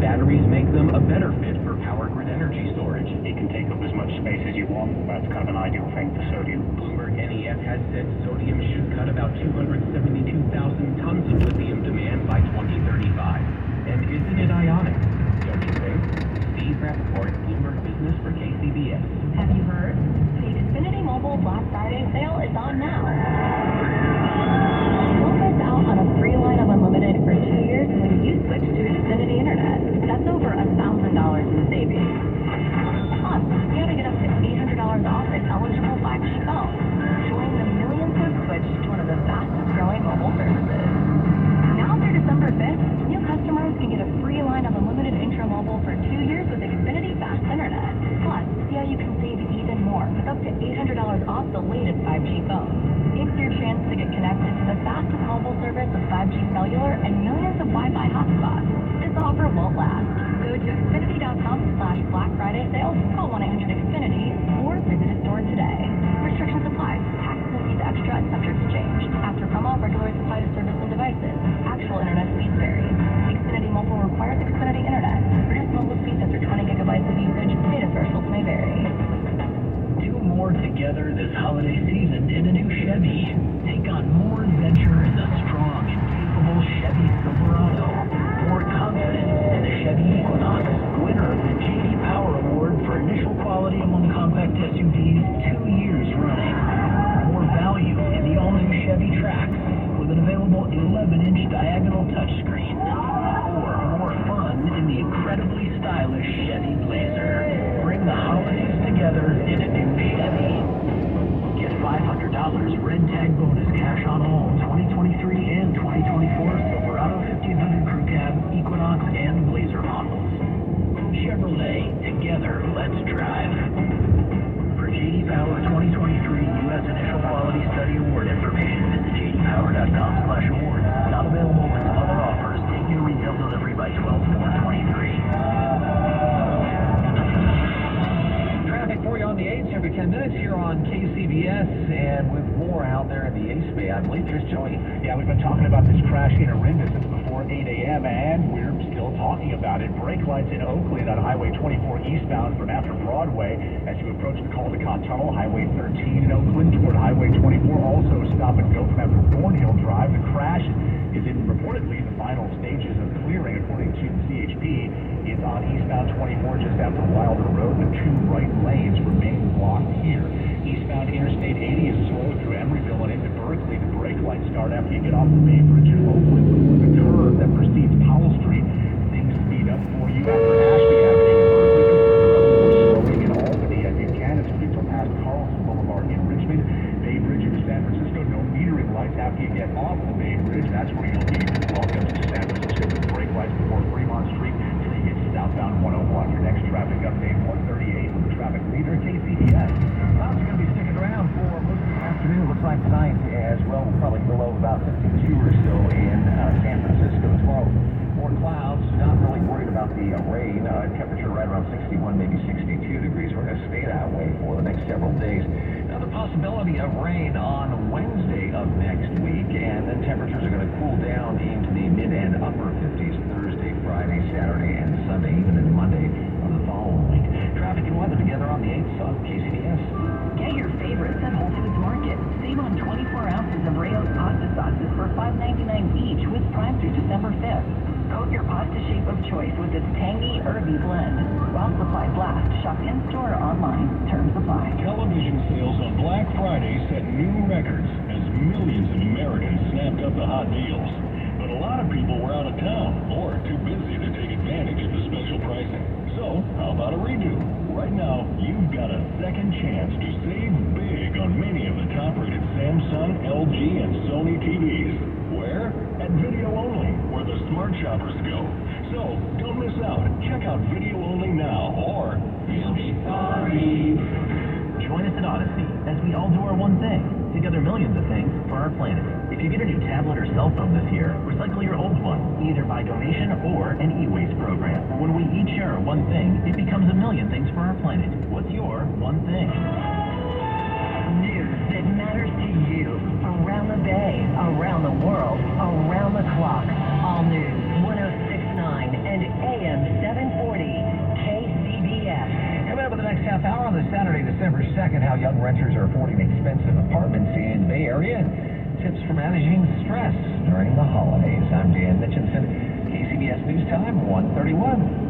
batteries make them a better fit for power grid energy storage. It can take up as much space as you want. That's kind of an ideal thing for sodium. Bloomberg NEF has said sodium should cut about 272,000 tons of lithium demand by 2035. And isn't it ionic? Don't you think? Steve Rappaport, Bloomberg Business for KCBS. Have you heard? The Xfinity Mobile Black Friday sale is on now. Don't miss out on a free line of unlimited for 2 years when you switch to Xfinity Internet. That's over $1,000 in savings. Plus, you gotta get up to $800 off an eligible 5G phone. Join the millions who have switched to one of the fastest growing mobile services. Now through December 5th, new customers can get a free line of unlimited Intramobile for 2 years with Xfinity Fast Internet. Plus, see how you can save even more with up to $800 off the latest 5G phone. It's your chance to get connected to the fastest mobile service with 5G cellular and millions of Wi-Fi hotspots. This offer won't last. Go to Xfinity.com/Black Friday sales, call 1-800-XFINITY, or visit a store today. Restrictions apply. Taxes and fees extra and subject to change. After promo, regular supply to service and devices. Actual internet speeds vary. Xfinity Mobile requires Xfinity Internet. Reduced mobile speeds after 20 gigabytes of usage. Data thresholds may vary. Do more together this holiday season in a new Chevy. Take on more adventure in the strong and capable Chevy Silverado. More confidence in the Chevy Equinox, winner of the J.D. Power Award for initial quality among compact SUVs 2 years running. More value in the all-new Chevy Trax with an available 11-inch diagonal touchscreen. Or more fun in the incredibly stylish Chevy Blazer. Bring the holidays together in a new Chevy. Get $500 red tag bonus cash on all 2023 and 2024 Silverado 1500 Crew Cab, Equinox, and Blazer models. Chevrolet, together, let's drive. For J.D. Power 2023 U.S. Initial Quality Study Award information, visit jdpower.com/award. Not available with other offers. Take your retail delivery by 12/4/23. Traffic for you on the 8s every 10 minutes here on KCBS, and with more out there in the Ace Bay, I believe, Chris Joey. Yeah, we've been talking about this crash in Orinda since before 8 a.m., and we're still talking about it. Brake lights in Oakland on Highway 24 eastbound from after Broadway as you approach the Caldecott Tunnel. Highway 13 in Oakland toward Highway 24, also stop and go from after Thornhill Drive. The crash is reportedly in the final stages of clearing, according to the CHP. It's on eastbound 24 just after Wilder Road. The 2 right lanes remain blocked here. Eastbound Interstate 80 is slow through Emeryville and into Berkeley. The brake lights start after you get off the Bay Bridge in Oakland. The curve that precedes Powell Street, things speed up for you after Ashby Avenue in Berkeley. Slowing in Albany as you can as you get past Carlson Boulevard in Richmond. Bay Bridge into San Francisco, no metering lights after you get off the Bay Bridge. That's where you'll be welcome to San Francisco with brake lights before Fremont Street till you get to southbound 101. Your next traffic update, 138 with the traffic leader, KCBS. Clouds are going to be sticking around for most of the afternoon. Looks like tonight as well. We'll probably below about 52 or so in San Francisco. Tomorrow, more clouds. Not really worried about the rain. Temperature right around 61, maybe 62 degrees. We're going to stay that way for the next several days. Now, the possibility of rain on Wednesday of next week, and then temperatures are going to cool down into the mid and upper 50s Thursday, Friday, Saturday, and Sunday, even into Monday of the following week. Traffic and weather together on the 8th of KCBS. Get your favorites at Whole Foods Market. Save on 24 ounces of Rayo's pasta sauces for $5.99 each with Prime through December 5th. Coat your pasta shape of choice with this tangy, herby blend. While supplies last, shop in-store or online. Terms apply. Television sales on Black Friday set new records as millions of Americans snapped up the hot deals. But a lot of people were out of town or too busy to take advantage of the special pricing. So, how about a redo? Right now, you've got a second chance to save big on many of the top-rated Samsung, LG, and Sony TVs. Where? At Video Only, where the smart shoppers go. So, don't miss out. Check out Video Only now, or you'll be sorry. Join us at Odyssey as we all do our one thing. Together millions of things for our planet. If you get a new tablet or cell phone this year, recycle your old one, either by donation or an e-waste program. When we each share our one thing, it becomes a million things for our planet. What's your one thing? News that matters to you. Around the Bay, around the world, around the clock. All news, 106.9 and AM Saturday, December 2nd, how young renters are affording expensive apartments in the Bay Area. Tips for managing stress during the holidays. I'm Dan Mitchinson, KCBS News Time, 1:31.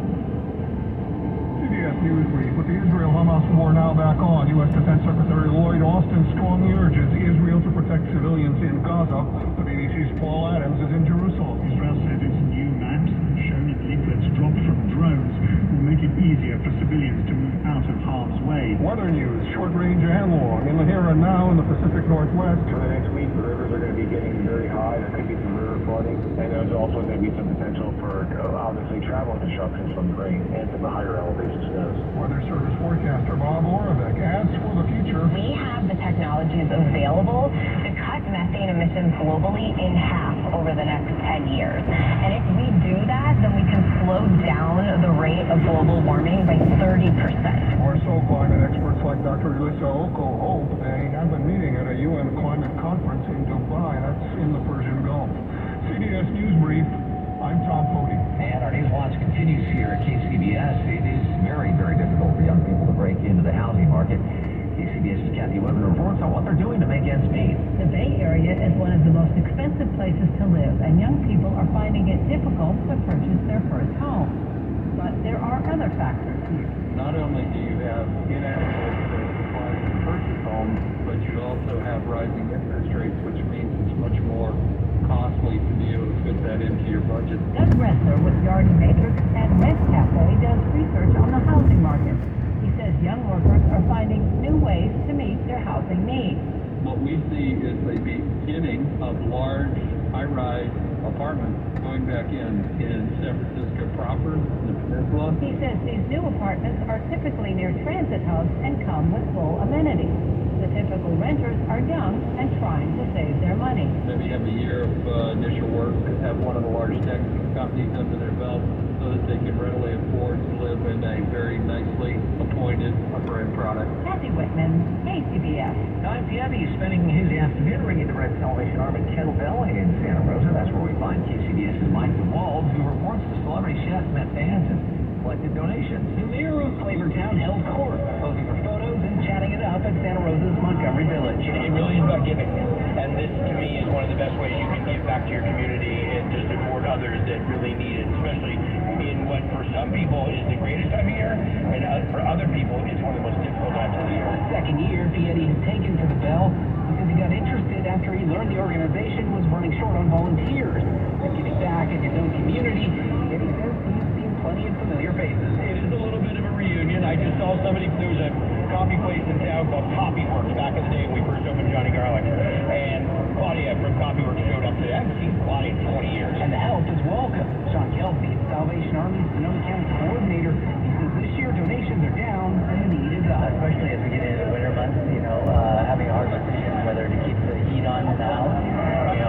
CBS News Brief. With the Israel-Hamas war now back on, U.S. Defense Secretary Lloyd Austin strongly urges Israel to protect civilians in Gaza. The BBC's Paul Adams is in Jerusalem. Israel said its new maps showing leaflets dropped from drones will make it easier for civilians to move out of harm's way. Weather news, short range and long. In the here and now in the Pacific Northwest. For the next week, the rivers are going to be getting very high. There could be some river flooding. And there's also going to be some potential for, obviously, travel disruptions from the rain and from the higher elevation snows. Weather Service forecaster Bob Oravec adds for the future. We have the technologies available to cut methane emissions globally in half over the next 10 years. And if we do that, then we can slow down the rate of global warming by 30%. Or so climate experts like Dr. Elissa Oko hope. They have been meeting at a UN climate conference in Dubai. That's in the Persian Gulf. CBS News Brief. I'm Tom Cody. And our news watch continues here at KCBS. It is very, very difficult for young people to break into the housing market. KCBS's Kathy Weber reports on what they're doing to make ends meet. The Bay Area is one of the most expensive places to live, and young people are finding it difficult to purchase their first home. But there are other factors here. Not only do you have inadequate supplies to purchase homes, but you also have rising interest rates, which means it's much more costly to be able to fit that into your budget. Doug Ressler with Garden Matrix and Rent Cafe does research on the housing market. He says young workers are finding new ways to meet their housing needs. What we see is the beginning of large high-rise apartments going back in San Francisco proper, in the peninsula. He says these new apartments are typically near transit hubs and come with full amenities. The typical renters are young and trying to save their money. Maybe have a year of initial work, have one of the large tech companies under their belt so that they can readily afford to live in a very nicely appointed upper-end product. Kathy Whitman, KCBS. 9 p.m. He's spending his afternoon ringing the Red Salvation Army kettlebell in Santa Rosa. That's where we find KCBS's Mike DeWald, who reports the celebrity chef met fans and collected donations. The mayor of Flavortown held court, posing for photos and chatting it up at Santa Rosa's Montgomery Village. It really is about giving. And this, to me, is one of the best ways you can give back to your community and just support others that really need it, especially in what for some people is the greatest time of year, and for other people it's one of the most difficult times of the year. Second year, Fieri has taken to the bell because he got interested after he learned the organization was running short on volunteers. And giving back in his own community, and he says he's seen plenty of familiar faces. It is a little bit of a reunion. I just saw somebody, there was a coffee place in town called Coffee Works back in the day when we first opened Johnny Garlic, and Claudia from Coffee Works showed up today. I haven't seen Claudia in 20 years. And the help is welcome. Sean Kelsey, the Salvation Army's Sonoma County coordinator, he says this year donations are down and the need is up. Especially as we get into the winter months, having a hard decision whether to keep the heat on in the house,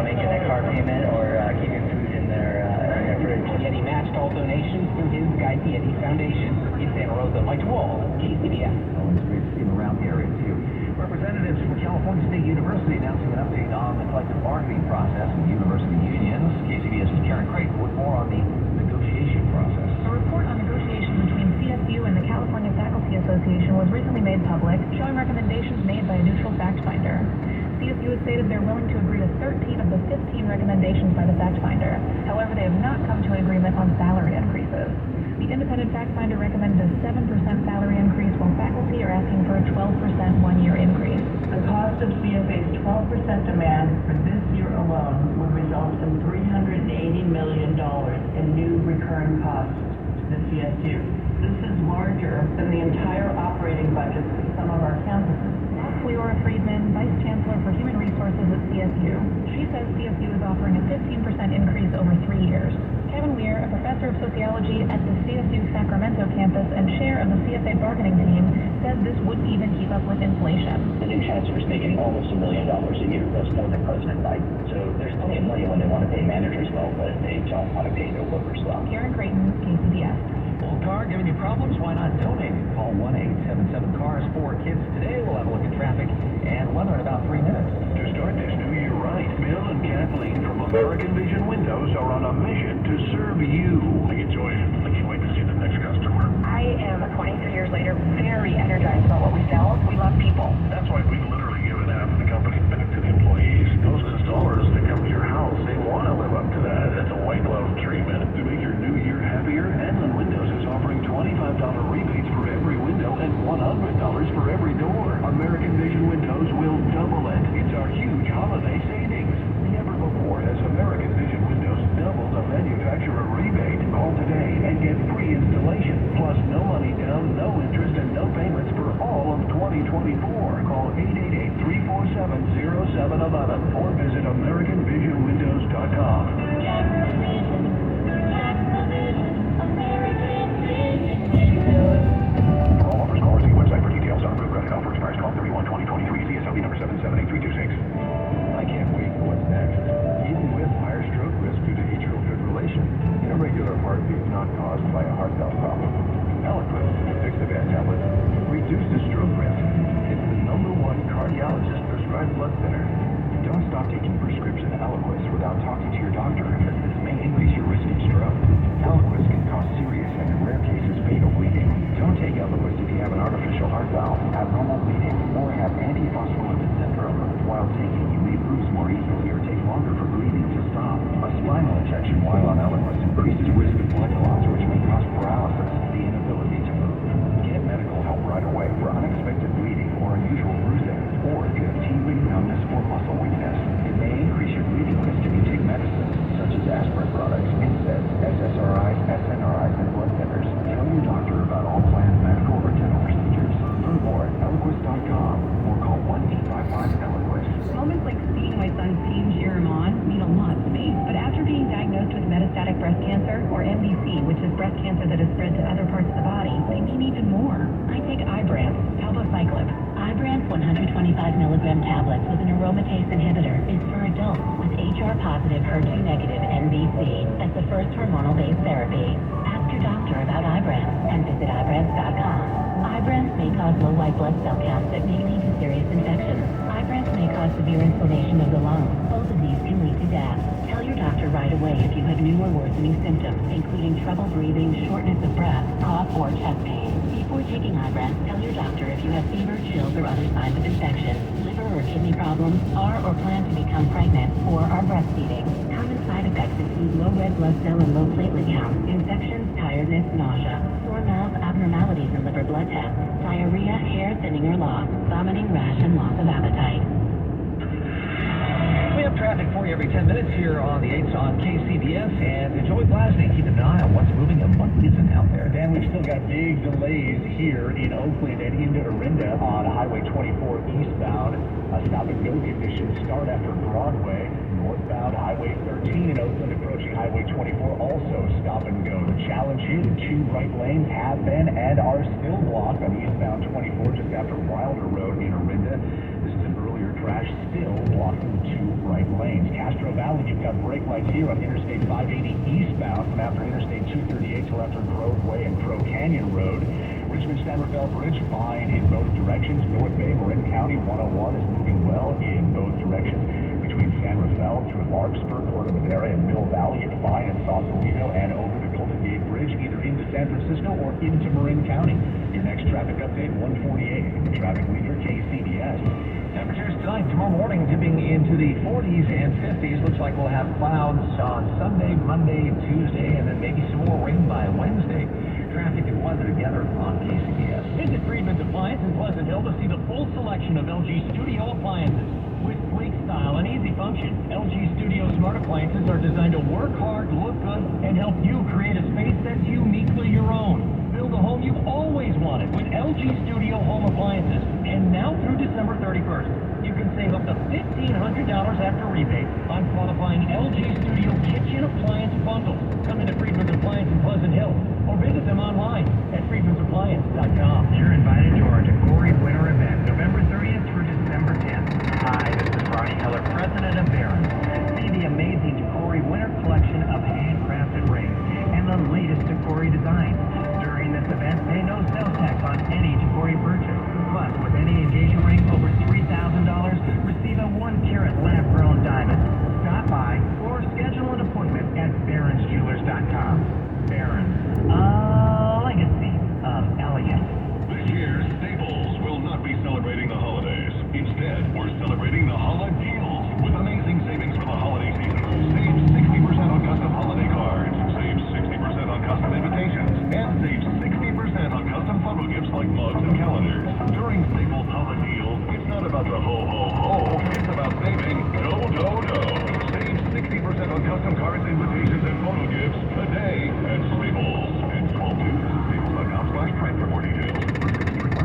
making that car payment or keeping food in their fridge. Fieri matched all donations through his Guy Fieri Foundation. In Santa Rosa, Mike DeWald, KCBS. Oh, it's great to see him around the area, too. Representatives from California State University announcing an update on the collective bargaining process with university unions. KCBS's Karen Creighton with more on the negotiation process. A report on negotiations between CSU and the California Faculty Association was recently made public, showing recommendations made by a neutral fact finder. CSU has stated they're willing to agree to 13 of the 15 recommendations by the fact finder. However, they have not come to an agreement on salary increases. The independent fact finder recommended a 7% salary increase, while faculty are asking for a 12% one-year increase. The cost of CFA's 12% demand for this year alone would result in $380 million in new recurring costs to the CSU. This is larger than the entire operating budgets of some of our campuses. Cleora Friedman, Vice Chancellor for Human Resources at CSU. She says CSU is offering a 15% increase over 3 years. Kevin Weir, a professor of sociology at the CSU Sacramento campus and chair of the CFA bargaining team, says this wouldn't even keep up with inflation. The new chancellor's making almost $1 million a year. That's more than President Biden. So there's plenty of money when they want to pay managers well, but they don't want to pay their workers well. Karen Creighton, KCBS. Old car giving you problems? Why not donate? Call 1-877-CARS for kids today. We'll have a look at traffic and weather in about 3 minutes. To start this new year right, Bill and Kathleen from American Vision Windows are on a mission to serve you. I get joy. I can't wait to see the next customer. I am, 23 years later, very energized about what we install. That's why we've literally given half of the company back to the employees. Those installers that come to your house, they want to live up to that. It's a white glove treatment. To make your new year happier, Edmund Windows is offering $25 rebates for every window and $100 for every door. American Vision Windows will double it. It's our huge holiday savings. Never before has American Vision Windows doubled a manufacturer rebate. Call today and get free installation, plus no money down, no interest, and no payments for all of 2024. Call 888-347-0711 or visit AmericanVisionWindows.com. For all offers, call or see website for details on approved credit offers. Price 12/31/2023. CSLB number 778326. I can't wait for what's next. Even with higher stroke risk due to atrial fibrillation, irregular heartbeat not caused by a heart valve problem. Eliquis, the fix-the-bed tablet, reduces stroke risk. It's the #1 cardiologist prescribed blood thinner. Don't stop taking prescription Eliquis without talking to your doctor, as this may increase your risk of stroke. Eliquis can cause serious and, in rare cases, fatal bleeding. Don't take Eliquis if you have an artificial heart valve, abnormal bleeding, or have antiphospholipid syndrome. While taking, you may bruise more easily or take longer for bleeding to stop. A spinal injection while on Eliquis increases risk of blood clots, which may cause paralysis, the inability to move. Get medical help right away for unexpected bleeding or unusual bruising, or if you have tingling, numbness, or muscle weakness. It may increase your bleeding risk if you take medicines such as aspirin products, NSAIDs, SSRIs, SNRIs, and blood thinners. Tell your doctor about all planned medical or dental procedures. Learn more at Eliquis.com or call 1-855-ELIQUIS. Moments like seeing my son's team cheer him on mean a lot to me. But after being diagnosed with metastatic breast cancer, or MBC, which is breast cancer that has spread to other parts of the body, they mean even more. I take Ibrance, palbociclib. Ibrance 125 milligram tablets with an aromatase inhibitor is for adults with HR-positive, HER2-negative MBC as the first hormonal-based therapy. Ask your doctor about Ibrance and visit Ibrance.com. Ibrance may cause low white blood cell counts that may lead to serious infections. Ibrance may cause severe inflammation of the lungs. Both of these can lead to death. Tell your doctor right away if you have new or worsening symptoms, including trouble breathing, shortness of breath, cough, or chest pain. Before taking Ibrance, tell your doctor if you have fever, chills, or other signs of infection, liver or kidney problems, are or plan to become pregnant, or are breastfeeding. Common side effects include low red blood cell and low platelet count, infections, tiredness, nausea, sore mouth, abnormalities in liver blood tests, diarrhea, hair thinning or loss, vomiting, rash, and loss of appetite. We have traffic for you every 10 minutes here on the 8s on KCBS, and enjoy blasting. Keep an eye on what's moving and what isn't out there. Dan, we've still got big delays here in Oakland and into Orinda on Highway 24 eastbound. Stop-and-go conditions start after Broadway. Northbound Highway 13 in Oakland approaching Highway 24 also stop-and-go. The challenge here, the 2 right lanes have been and are still blocked on eastbound 24 just after Wilder Road in Orinda. This is an earlier crash still blocking the 2 right lanes. Castro Valley, you've got brake lights here on Interstate 580 eastbound from after Interstate 238 till after Grove Way and Crow Canyon Road. Richmond San Rafael Bridge fine in both directions. North Bay, Marin County 101 is moving well in both directions. Between San Rafael through Larkspur, Puerto Madera, and Mill Valley, it's fine in Sausalito and over the Golden Gate Bridge, either into San Francisco or into Marin County. Your next traffic update, 148. The traffic leader, KCBS. Temperatures tonight, tomorrow morning dipping into the 40s and 50s. Looks like we'll have clouds on Sunday, Monday, Tuesday, and then maybe some more rain by Wednesday. Traffic and weather together on KCBS. Visit Friedman's Appliance in Pleasant Hill to see the full selection of LG Studio appliances. With sleek style and easy function, LG Studio smart appliances are designed to work hard, look good, and help you create a space that's uniquely your own. Build a home you've always wanted with LG Studio home appliances. And now through December 31st, you can save up to $1,500 after rebate on qualifying LG Studio kitchen appliance bundles. Come into Friedman's Appliance in Pleasant Hill or visit them online at friedmansappliance.com. You're invited to our Decory Winter event, November 30th through December 10th. Hi, this is Brownie, president of Barron's. See the amazing Decory Winter collection of handcrafted rings and the latest Decory designs. During this event, pay no sales tax on any Decory purchase. Plus, with any engagement ring over $3,000, receive a 1-carat lab-grown diamond. Stop by or schedule an appointment at barronsjewelers.com. Barron's, a legacy of elegance. This year's Staples about the ho-ho-ho. It's about saving no-no-no. Save 60% on custom cards, invitations, and photo gifts today at Staples. It's 12 News. Staples.com/Prime for more details.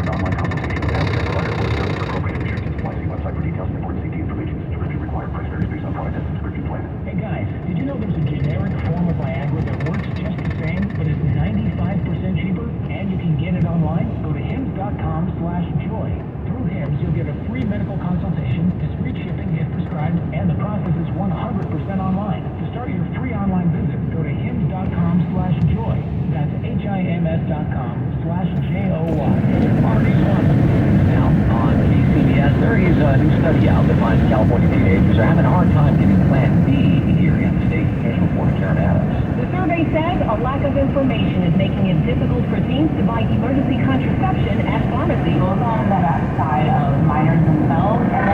Online consultation with health care provider or service appropriate restrictions apply. See website for details and important safety information. Subscription required. Price varies based on product and subscription plan. Hey guys, did you know there's a generic form of Viagra that works just the same, but is 95% cheaper? And you can get it online? Go to hims.com/joy. Through Hims, you'll get a free medical consultation, discreet shipping if prescribed, and the process is 100% online. To start your free online visit, go to hims.com/joy. That's HIMS.com/JOY. Marty Swanson. Now, on KCBS, there is a new study out that finds California teenagers are having a hard time getting Plan B here in the state. Here's reporter Karen Adams. The survey says a lack of information is making it difficult for teens to buy emergency contraception at pharmacies. Both on the side of minors themselves and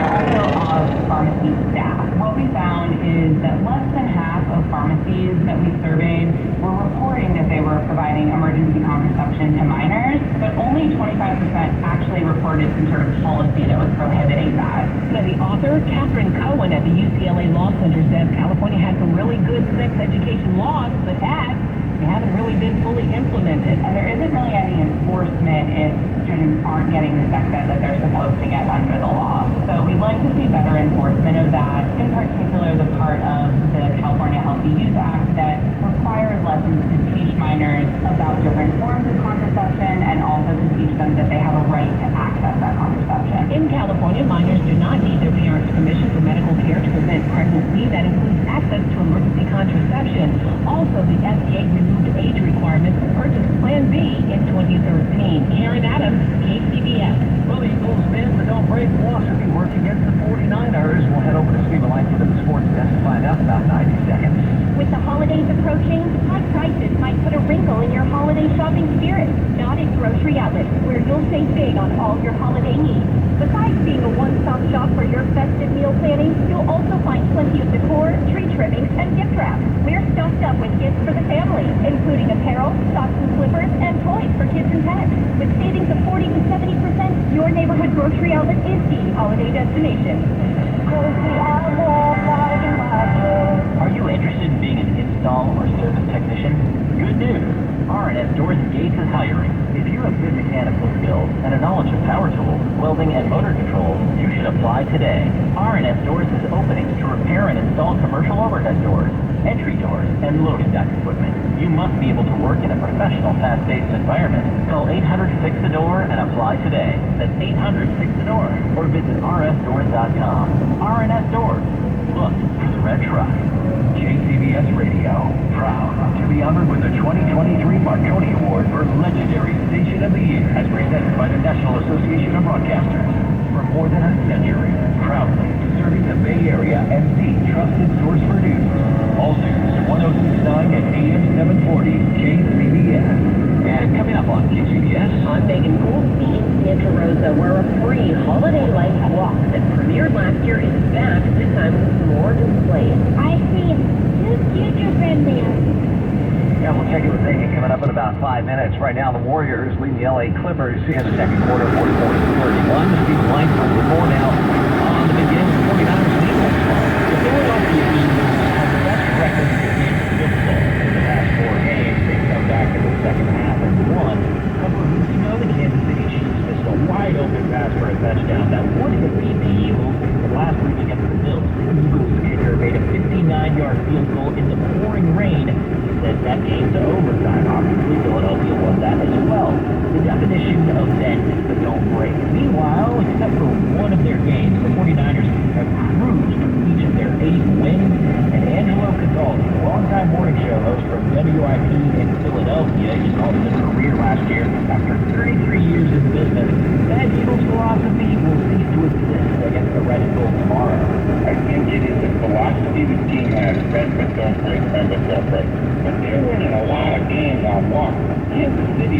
also of pharmacy staff. What we found is that less than half of pharmacies that we surveyed were reporting that they were providing emergency contraception to minors, but only 25% actually reported some sort of policy that was prohibiting that. Now, the author, Catherine Cohen at the UCLA Law Center, says California has some really good sex education laws, but they haven't really been fully implemented. And there isn't really any enforcement if students aren't getting the sex ed that they're supposed to get under the law. So we'd like to see better enforcement of that, in particular the part of the California Healthy Use Act that requires lessons to teach minors about different forms of contraception and also to teach them that they have a right to access that contraception. In California, minors do not need their parents' permission for medical care to prevent pregnancy. That includes access to emergency contraception. Also, the FDA removed age requirements to purchase Plan B in 2013. Karen Adams, KCBS. Well, the Eagles win, but don't break philosophy. Work against the 49ers. We'll head over to Steve Langford at the sports desk to find out about 90 seconds. With the holidays approaching, high prices might put a wrinkle in your holiday shopping spirit. Not at Grocery Outlet, where you'll save big on all your holiday needs. Besides being a one-stop shop for your festive meal planning, you'll also find plenty of decor, tree trimmings, and gift wrap. We're stocked up with gifts for the family, including apparel, socks and slippers, and toys for kids and pets. With savings of 40 to 70%, your neighborhood Grocery Outlet is the holiday destination. Grocery Outlet, Are you interested in being an install or service technician? Good news! R&S Doors and Gates is hiring. If you have good mechanical skills and a knowledge of power tools, welding, and motor controls, you should apply today. R&S Doors has openings to repair and install commercial overhead doors, entry doors, and loading dock equipment. You must be able to work in a professional, fast-paced environment. Call 800-FIX-A-DOOR and apply today. That's 800-FIX-A-DOOR or visit rsdoors.com. R&S Doors. Look for the red truck. KCBS Radio, proud to be honored with the 2023 Marconi Award for Legendary Station of the Year, as presented by the National Association of Broadcasters. For more than a century, proudly serving the Bay Area and the trusted source for news. All news, 1069 and AM 740, KCBS. And coming up on KCBS, I'm Megan Goldstein. Santa Rosa, where a free holiday light walk that premiered last year is back, this time with more displays. I see 2 future-friendly. yeah, we'll check in with Megan coming up in about 5 minutes. Right now, the Warriors lead the LA Clippers in the second quarter, 44-31. Steve Langford with more now on the big game of the 49ers lead next month. The Philadelphia Eagles have the best record in football in the past 4 games. They come back in the second half and won. A couple of weeks ago, the Kansas City Chiefs missed a wide-open pass for a touchdown that would have beat the Eagles. But last week against the Bills, the Eagles kicker made a 59-yard field goal in the pouring rain. Sent that game to overtime. Obviously, Philadelphia won that as well. The definition of bend but don't break. Meanwhile, except for one of their games, the 49ers have cruised through each of their 8 wins. And Angelo Cataldi, the longtime morning show host from WIP in Philadelphia, he called it a career last year. After 33 years in business, that Eagles philosophy will cease to exist against the Red and Gold tomorrow. I think it is the philosophy the team has, bend but don't break, bend but don't break. But they're winning a lot of games on luck. Kansas City